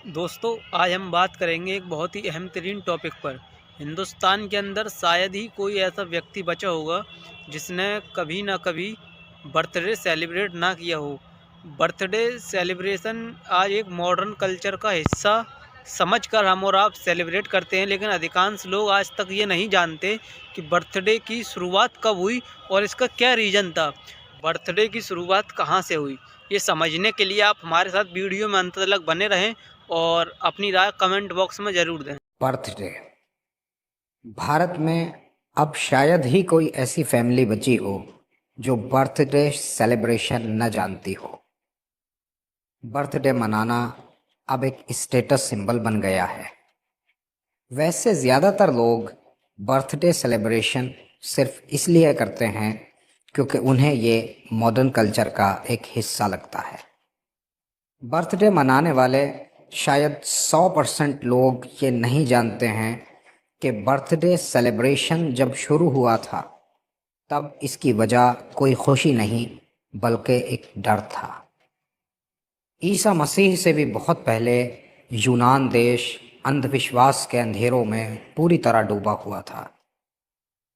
दोस्तों, आज हम बात करेंगे एक बहुत ही अहम तरीन टॉपिक पर। हिंदुस्तान के अंदर शायद ही कोई ऐसा व्यक्ति बचा होगा जिसने कभी ना कभी बर्थडे सेलिब्रेट ना किया हो। बर्थडे सेलिब्रेशन आज एक मॉडर्न कल्चर का हिस्सा समझकर हम और आप सेलिब्रेट करते हैं, लेकिन अधिकांश लोग आज तक ये नहीं जानते कि बर्थडे की शुरुआत कब हुई और इसका क्या रीज़न था। बर्थडे की शुरुआत कहाँ से हुई, ये समझने के लिए आप हमारे साथ वीडियो में अंत तक बने रहें और अपनी राय कमेंट बॉक्स में ज़रूर दें। बर्थडे। भारत में अब शायद ही कोई ऐसी फैमिली बची हो जो बर्थडे सेलिब्रेशन न जानती हो। बर्थडे मनाना अब एक स्टेटस सिंबल बन गया है। वैसे ज़्यादातर लोग बर्थडे सेलिब्रेशन सिर्फ इसलिए करते हैं क्योंकि उन्हें ये मॉडर्न कल्चर का एक हिस्सा लगता है। बर्थडे मनाने वाले शायद 100% लोग ये नहीं जानते हैं कि बर्थडे सेलिब्रेशन जब शुरू हुआ था तब इसकी वजह कोई खुशी नहीं बल्कि एक डर था। ईसा मसीह से भी बहुत पहले यूनान देश अंधविश्वास के अंधेरों में पूरी तरह डूबा हुआ था।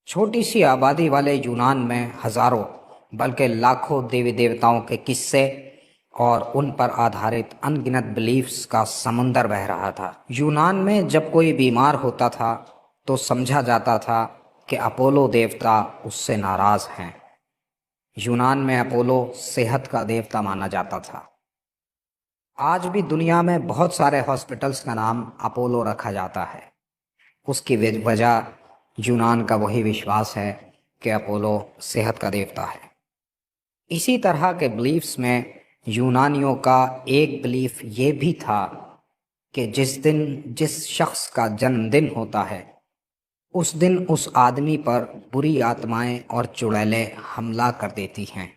छोटी सी आबादी वाले यूनान में हजारों बल्कि लाखों देवी देवताओं के किस्से और उन पर आधारित अनगिनत बिलीफ्स का समुंदर बह रहा था। यूनान में जब कोई बीमार होता था तो समझा जाता था कि अपोलो देवता उससे नाराज हैं। यूनान में अपोलो सेहत का देवता माना जाता था। आज भी दुनिया में बहुत सारे हॉस्पिटल्स का नाम अपोलो रखा जाता है। उसकी वजह यूनान का वही विश्वास है कि अपोलो सेहत का देवता है। इसी तरह के बिलीफ्स में यूनानियों का एक बिलीफ ये भी था कि जिस दिन जिस शख्स का जन्मदिन होता है उस दिन उस आदमी पर बुरी आत्माएं और चुड़ैलें हमला कर देती हैं।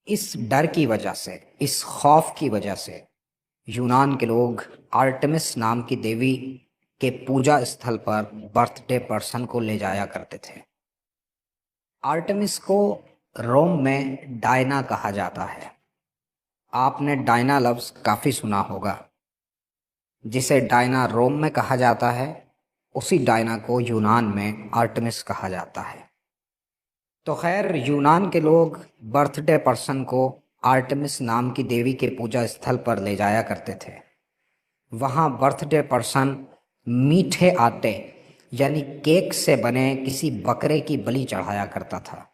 इस डर की वजह से, इस खौफ की वजह से यूनान के लोग आर्टेमिस नाम की देवी के पूजा स्थल पर बर्थडे पर्सन को ले जाया करते थे। आर्टेमिस को रोम में डायना कहा जाता है। आपने डायना लफ्ज़ काफ़ी सुना होगा। जिसे डायना रोम में कहा जाता है उसी डायना को यूनान में आर्टेमिस कहा जाता है। तो खैर, यूनान के लोग बर्थडे पर्सन को आर्टेमिस नाम की देवी के पूजा स्थल पर ले जाया करते थे। वहाँ बर्थडे पर्सन मीठे आटे यानी केक से बने किसी बकरे की बलि चढ़ाया करता था।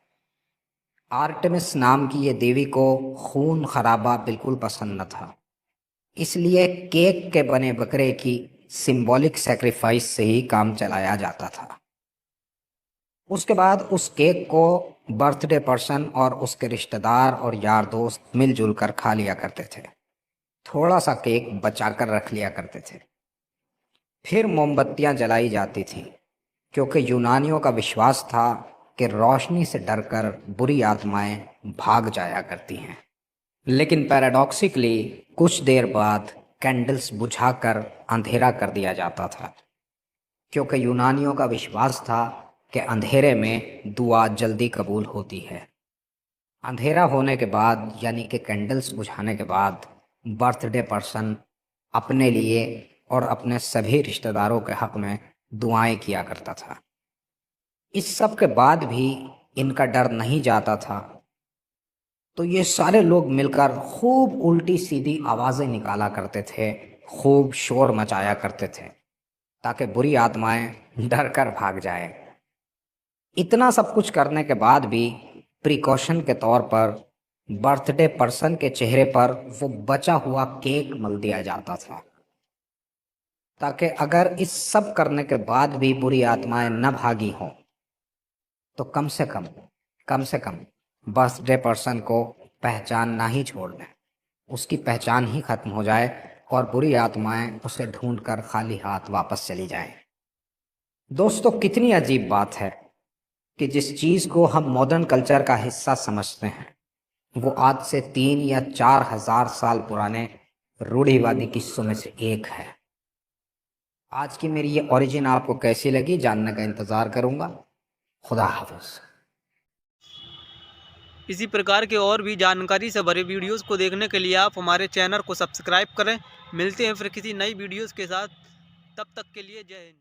आर्टेमिस नाम की ये देवी को खून खराबा बिल्कुल पसंद न था, इसलिए केक के बने बकरे की सिंबॉलिक सेक्रीफाइस से ही काम चलाया जाता था। उसके बाद उस केक को बर्थडे पर्सन और उसके रिश्तेदार और यार दोस्त मिलजुल कर खा लिया करते थे। थोड़ा सा केक बचा कर रख लिया करते थे। फिर मोमबत्तियां जलाई जाती थी क्योंकि यूनानियों का विश्वास था कि रोशनी से डरकर बुरी आत्माएं भाग जाया करती हैं। लेकिन पैराडॉक्सिकली कुछ देर बाद कैंडल्स बुझाकर अंधेरा कर दिया जाता था क्योंकि यूनानियों का विश्वास था कि अंधेरे में दुआ जल्दी कबूल होती है। अंधेरा होने के बाद यानी कि कैंडल्स बुझाने के बाद बर्थडे पर्सन अपने लिए और अपने सभी रिश्तेदारों के हक में दुआएं किया करता था। इस सब के बाद भी इनका डर नहीं जाता था, तो ये सारे लोग मिलकर खूब उल्टी सीधी आवाज़ें निकाला करते थे, खूब शोर मचाया करते थे ताकि बुरी आत्माएं डर कर भाग जाए। इतना सब कुछ करने के बाद भी प्रिकॉशन के तौर पर बर्थडे पर्सन के चेहरे पर वो बचा हुआ केक मल दिया जाता था ताकि अगर इस सब करने के बाद भी बुरी आत्माएं न भागी हों तो कम से कम बर्थडे पर्सन को पहचानना ही छोड़ दें, उसकी पहचान ही खत्म हो जाए और बुरी आत्माएं उसे ढूंढकर खाली हाथ वापस चली जाएं। दोस्तों, कितनी अजीब बात है कि जिस चीज़ को हम मॉडर्न कल्चर का हिस्सा समझते हैं वो आज से 3 या 4 हज़ार साल पुराने रूढ़िवादी किस्सों में से एक है। आज की मेरी ये ओरिजिन आपको कैसी लगी जानने का इंतज़ार करूँगा। खुदा हाफ़िज़। इसी प्रकार के और भी जानकारी से भरे वीडियोस को देखने के लिए आप हमारे चैनल को सब्सक्राइब करें। मिलते हैं फिर किसी नई वीडियोस के साथ, तब तक के लिए जय हिंद।